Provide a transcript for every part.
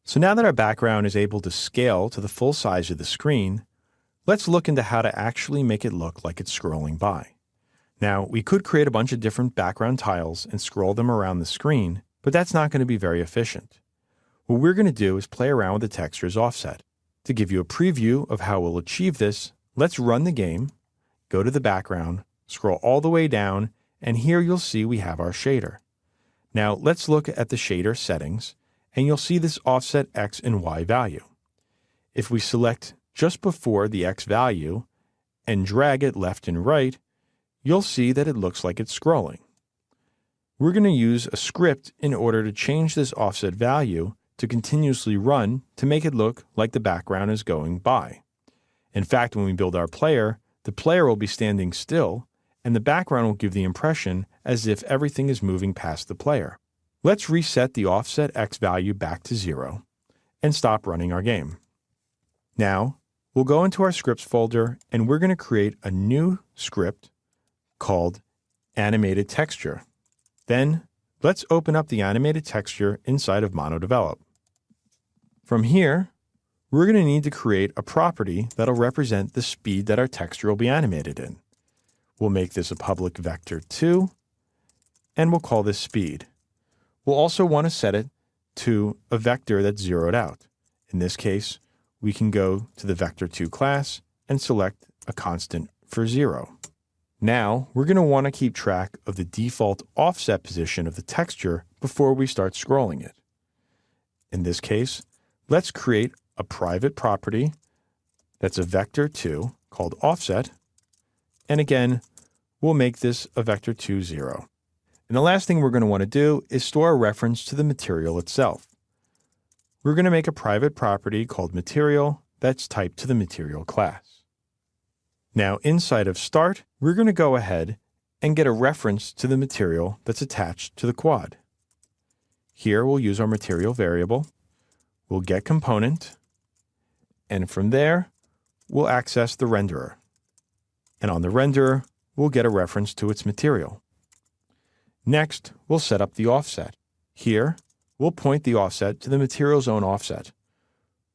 So now that our background is able to scale to the full size of the screen, let's look into how to actually make it look like it's scrolling by. Now, we could create a bunch of different background tiles and scroll them around the screen, but that's not going to be very efficient. What we're going to do is play around with the texture's offset. To give you a preview of how we'll achieve this, let's run the game, go to the background, scroll all the way down, and here you'll see we have our shader. Now let's look at the shader settings, and you'll see this offset X and Y value. If we select just before the X value and drag it left and right, you'll see that it looks like it's scrolling. We're going to use a script in order to change this offset value to continuously run to make it look like the background is going by. In fact, when we build our player, the player will be standing still, and the background will give the impression as if everything is moving past the player. Let's reset the offset X value back to 0 and stop running our game. Now, we'll go into our scripts folder and we're going to create a new script called Animated Texture. Then, let's open up the animated texture inside of MonoDevelop. From here, we're going to need to create a property that'll represent the speed that our texture will be animated in. We'll make this a public vector2, and we'll call this speed. We'll also want to set it to a vector that's zeroed out. In this case, we can go to the vector2 class and select a constant for 0. Now, we're going to want to keep track of the default offset position of the texture before we start scrolling it. In this case, let's create a private property that's a vector2 called offset, and again, we'll make this a vector2 0. And the last thing we're going to want to do is store a reference to the material itself. We're going to make a private property called material that's typed to the material class. Now, inside of start, we're going to go ahead and get a reference to the material that's attached to the quad. Here, we'll use our material variable. We'll get component, and from there, we'll access the renderer. And on the renderer, we'll get a reference to its material. Next, we'll set up the offset. Here, we'll point the offset to the material's own offset.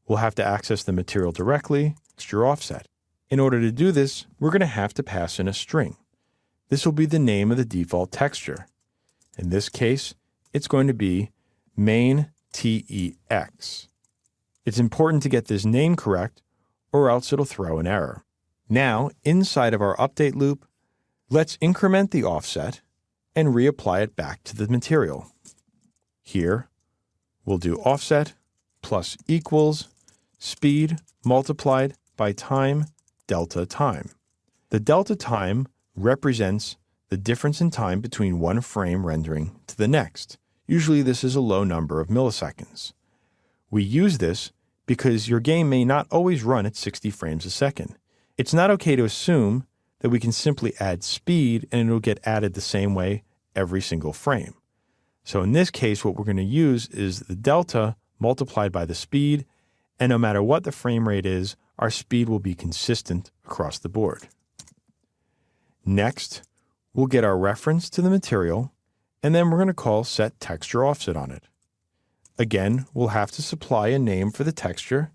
We'll have to access the material directly, texture offset. In order to do this, we're going to have to pass in a string. This will be the name of the default texture. In this case, it's going to be main TEX. It's important to get this name correct, or else it'll throw an error. Now, inside of our update loop, let's increment the offset and reapply it back to the material. Here, we'll do offset plus equals speed multiplied by time delta time. The delta time represents the difference in time between one frame rendering to the next. Usually this is a low number of milliseconds. We use this because your game may not always run at 60 frames a second. It's not okay to assume that we can simply add speed and it'll get added the same way every single frame. So in this case, what we're going to use is the delta multiplied by the speed, and no matter what the frame rate is, our speed will be consistent across the board. Next, we'll get our reference to the material, and then we're going to call set texture offset on it. Again, we'll have to supply a name for the texture.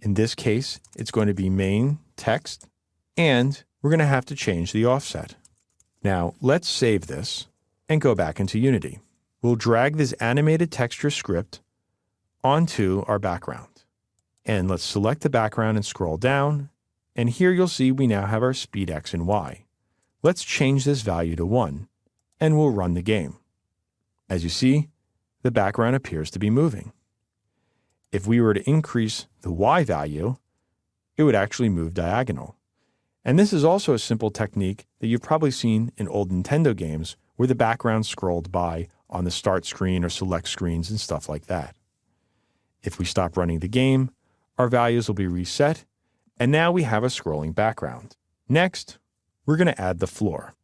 In this case, it's going to be main text, and we're going to have to change the offset. Now, let's save this and go back into Unity. We'll drag this animated texture script onto our background. And let's select the background and scroll down, and here you'll see we now have our speed X and Y. Let's change this value to 1, and we'll run the game. As you see, the background appears to be moving. If we were to increase the Y value, it would actually move diagonal. And this is also a simple technique that you've probably seen in old Nintendo games where the background scrolled by on the start screen or select screens and stuff like that. If we stop running the game, our values will be reset, and now we have a scrolling background. Next, we're going to add the floor.